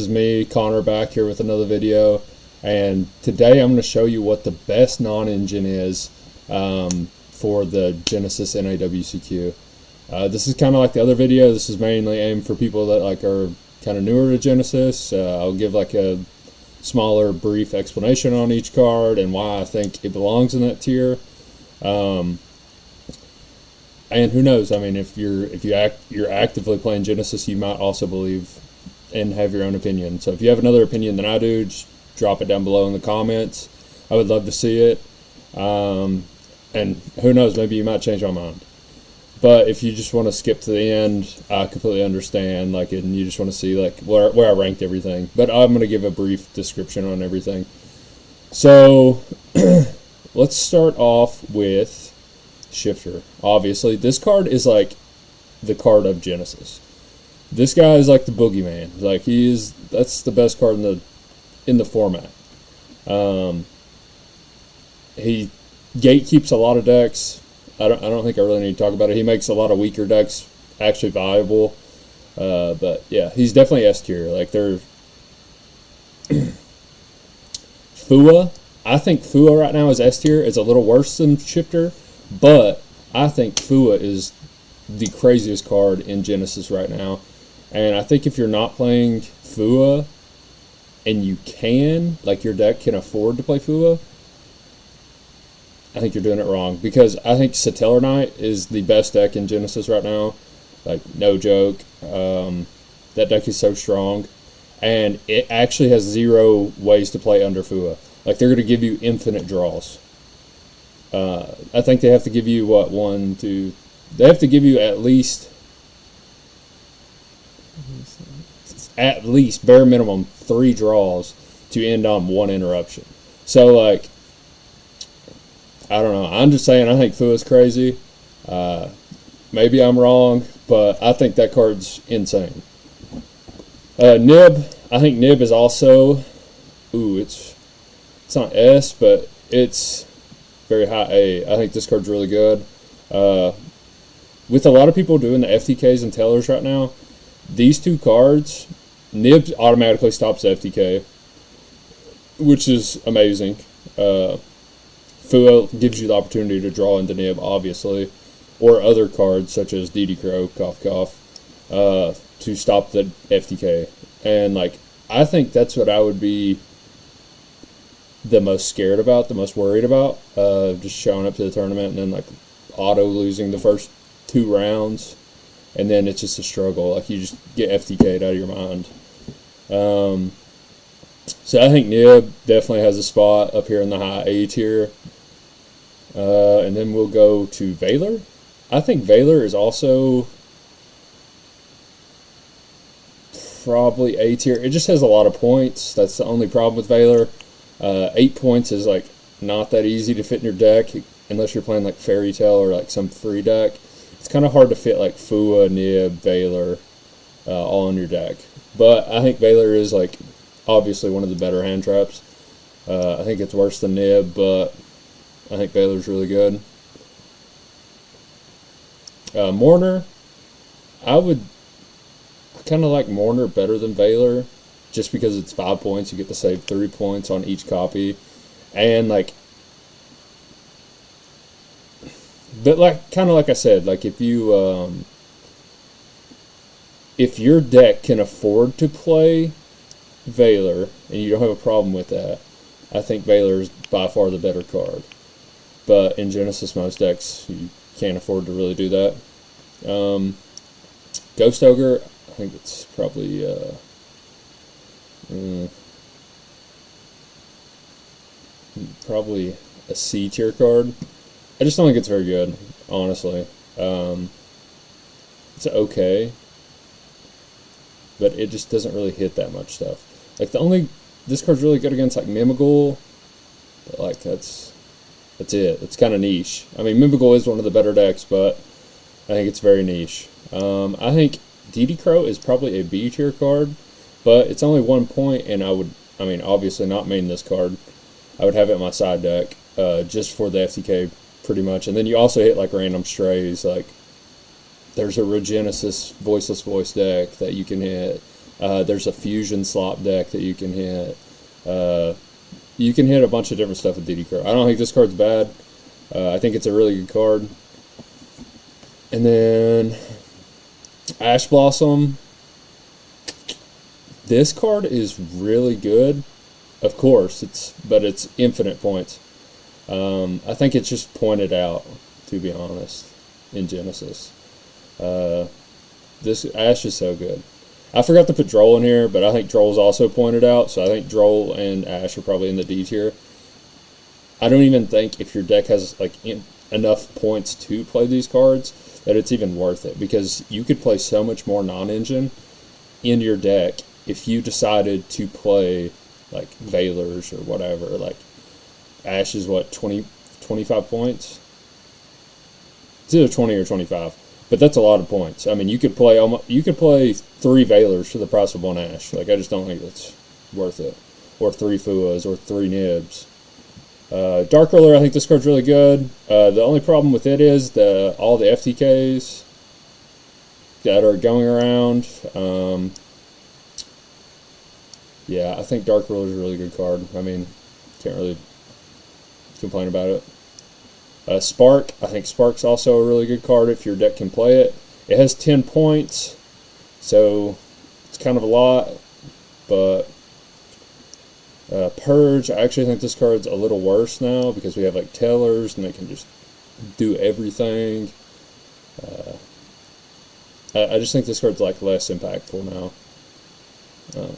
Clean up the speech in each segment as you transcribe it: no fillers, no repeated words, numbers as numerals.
is me, Connor, back here with another video, and today I'm going to show you what the best non-engine is for the Genesys NAWCQ. This is kind of like the other video. This is mainly aimed for people that are kind of newer to Genesys. I'll give a smaller, brief explanation on each card and why I think it belongs in that tier. And who knows? I mean, if you're actively playing Genesys, you might also believe and have your own opinion. So if you have another opinion than I do, just drop it down below in the comments. I would love to see it. And who knows? Maybe you might change my mind. But if you just want to skip to the end, I completely understand. And you just want to see where I ranked everything. But I'm going to give a brief description on everything. So let's start off with Shifter. Obviously, this card is the card of Genesys. This guy is the boogeyman. That's the best card in the format. He gatekeeps a lot of decks. I don't think I really need to talk about it. He makes a lot of weaker decks actually viable. But yeah, he's definitely S tier. They're Fua. I think Fua right now is S tier. It's a little worse than Shifter, but I think Fua is the craziest card in Genesys right now. And I think if you're not playing Fua and you can, your deck can afford to play Fua, I think you're doing it wrong. Because I think Satellar Knight is the best deck in Genesys right now. No joke. That deck is so strong. And it actually has 0 ways to play under Fua. They're going to give you infinite draws. I think they have to give you, they have to give you at least, bare minimum, 3 draws to end on 1 interruption. So, I don't know. I'm just saying I think Fua is crazy. Maybe I'm wrong, but I think that card's insane. Nib. I think Nib is also, it's not S, but it's very high A. I think this card's really good. With a lot of people doing the FTKs and Tellers right now, these 2 cards, Nib automatically stops the FTK, which is amazing. Fua gives you the opportunity to draw into Nib, obviously, or other cards such as DD Crow, Cough Cough, to stop the FTK. And I think that's what I would be the most scared about, the most worried about, just showing up to the tournament and then auto losing the first 2 rounds, and then it's just a struggle. You just get FTK'd out of your mind. So I think Nib definitely has a spot up here in the high A tier. And then we'll go to Valor. I think Valor is also probably A tier. It just has a lot of points. That's the only problem with Valor. 8 points is not that easy to fit in your deck unless you're playing Fairy Tale or some free deck. It's kind of hard to fit Fua, Nib, Valor all in your deck. But I think Valor is obviously one of the better hand traps. I think it's worse than Nib, but I think Valor's really good. Mourner, I kind of like Mourner better than Valor, just because it's 5 points. You get to save 3 points on each copy, and but kind of like I said, if your deck can afford to play Valor and you don't have a problem with that, I think Valor is by far the better card. But in Genesys, most decks you can't afford to really do that. Ghost Ogre, I think it's probably probably a C tier card. I just don't think it's very good, honestly. It's okay, but it just doesn't really hit that much stuff. This card's really good against Mimigul, but that's it. It's kind of niche. I mean, Mimigul is one of the better decks, but I think it's very niche. I think DD Crow is probably a B tier card, but it's only 1 point, and obviously not main this card. I would have it in my side deck, just for the FTK, pretty much. And then you also hit random strays. There's a Regenesis Voiceless Voice deck that you can hit. There's a fusion slot deck that you can hit. You can hit a bunch of different stuff with DD Crow. I don't think this card's bad. I think it's a really good card. And then Ash Blossom. This card is really good. Of course, but it's infinite points. I think it's just pointed out, to be honest, in Genesis. This Ash is so good. I forgot to put Droll in here, but I think Droll's also pointed out, so I think Droll and Ash are probably in the D tier. I don't even think if your deck has like enough points to play these cards that it's even worth it, because you could play so much more non-engine in your deck if you decided to play like Veilers or whatever. Like Ash is what, 25 points? It's either 20 or 25, but that's a lot of points. I mean, you could play 3 Veilers for the price of 1 Ash. Like, I just don't think it's worth it. Or 3 Fuas or 3 Nibs. Dark Roller, I think this card's really good. The only problem with it is all the FTKs that are going around. Yeah, I think Dark Roller is a really good card. I mean, can't really complain about it. Spark, I think Spark's also a really good card if your deck can play it. It has 10 points, so it's kind of a lot, but Purge, I actually think this card's a little worse now because we have like Tellers and they can just do everything. I just think this card's like less impactful now.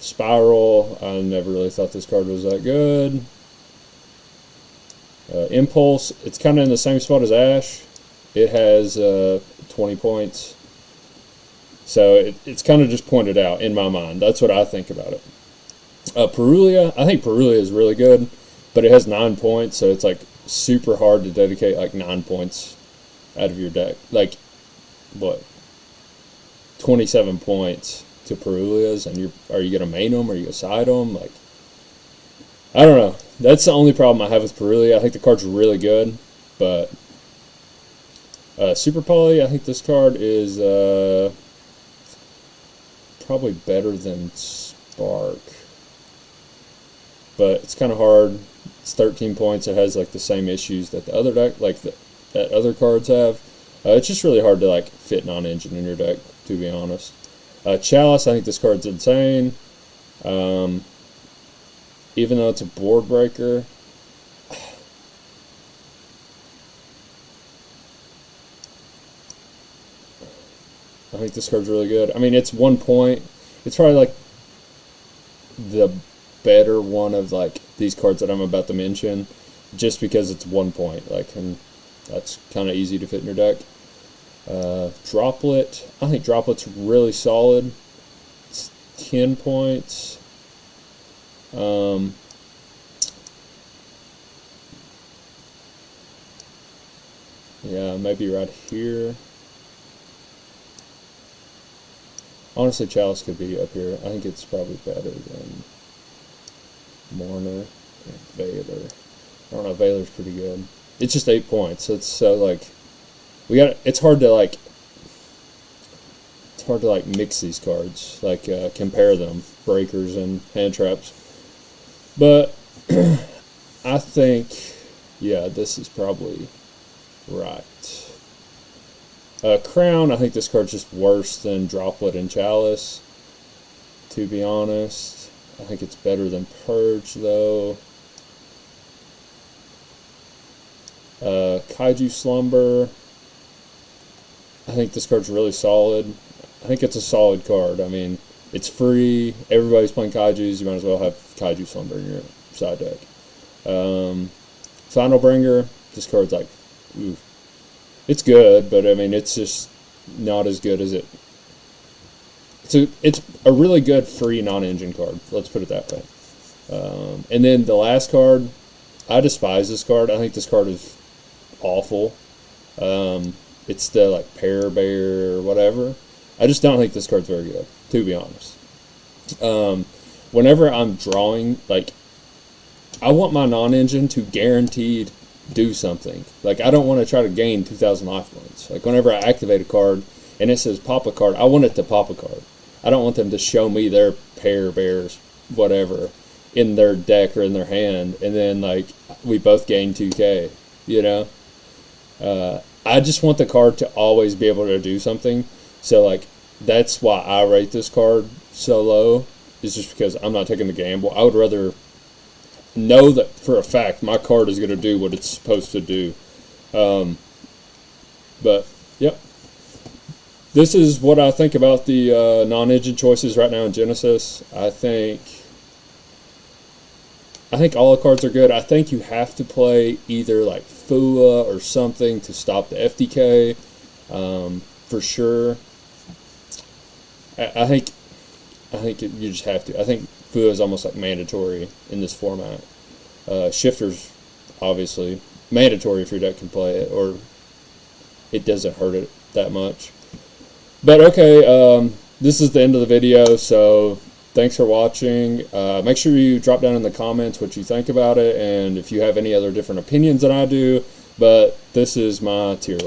Spiral, I never really thought this card was that good. Impulse, it's kind of in the same spot as Ash. It has 20 points. So it's kind of just pointed out in my mind. That's what I think about it. Perulia, I think Perulia is really good, but it has 9 points, so it's like super hard to dedicate like 9 points out of your deck. Like, what? 27 points to Perulias, and are you going to main them? Are you going to side them? Like, I don't know. That's the only problem I have with Perulia. I think the card's really good, but Super Poly, I think this card is probably better than Spark. But it's kind of hard. It's 13 points. It has like the same issues that the other deck, that other cards have. It's just really hard to like fit non-engine in your deck, to be honest. Chalice, I think this card's insane. Even though it's a board breaker, I think this card's really good. I mean, it's 1 point. It's probably like the better one of like these cards that I'm about to mention, just because it's 1 point. Like, and that's kind of easy to fit in your deck. Droplet, I think Droplet's really solid. It's 10 points. Yeah, maybe right here. Honestly, Chalice could be up here. I think it's probably better than Mourner and Veiler. I don't know, Veiler's pretty good. It's just 8 points. It's so like it's hard to mix these cards, like compare them, breakers and hand traps. But I think, yeah, this is probably right. Crown, I think this card's just worse than Droplet and Chalice, to be honest. I think it's better than Purge, though. Kaiju Slumber, I think this card's really solid. I think it's a solid card. I mean, it's free. Everybody's playing Kaijus. You might as well have Kaiju Slumber in your side deck. Final Bringer, this card's like, ooh. It's good, but I mean, it's just not as good as it. It's a really good free non-engine card. Let's put it that way. And then the last card, I despise this card. I think this card is awful. It's the like Pear Bear or whatever. I just don't think this card's very good, to be honest. Whenever I'm drawing, like, I want my non-engine to guaranteed do something. Like, I don't want to try to gain 2,000 life points. Like, whenever I activate a card and it says pop a card, I want it to pop a card. I don't want them to show me their pair bears, whatever, in their deck or in their hand, and then like we both gain 2K. You know, I just want the card to always be able to do something. So like that's why I rate this card so low. Is just because I'm not taking the gamble. I would rather know that for a fact my card is going to do what it's supposed to do. But yep, this is what I think about the non-engine choices right now in Genesis. I think all the cards are good. I think you have to play either like FUA or something to stop the FDK, for sure. I think you just have to. I think FUA is almost like mandatory in this format. Shifters, obviously, mandatory if your deck can play it, or it doesn't hurt it that much. But okay, this is the end of the video, so thanks for watching. Make sure you drop down in the comments what you think about it, and if you have any other different opinions than I do. But this is my tier list.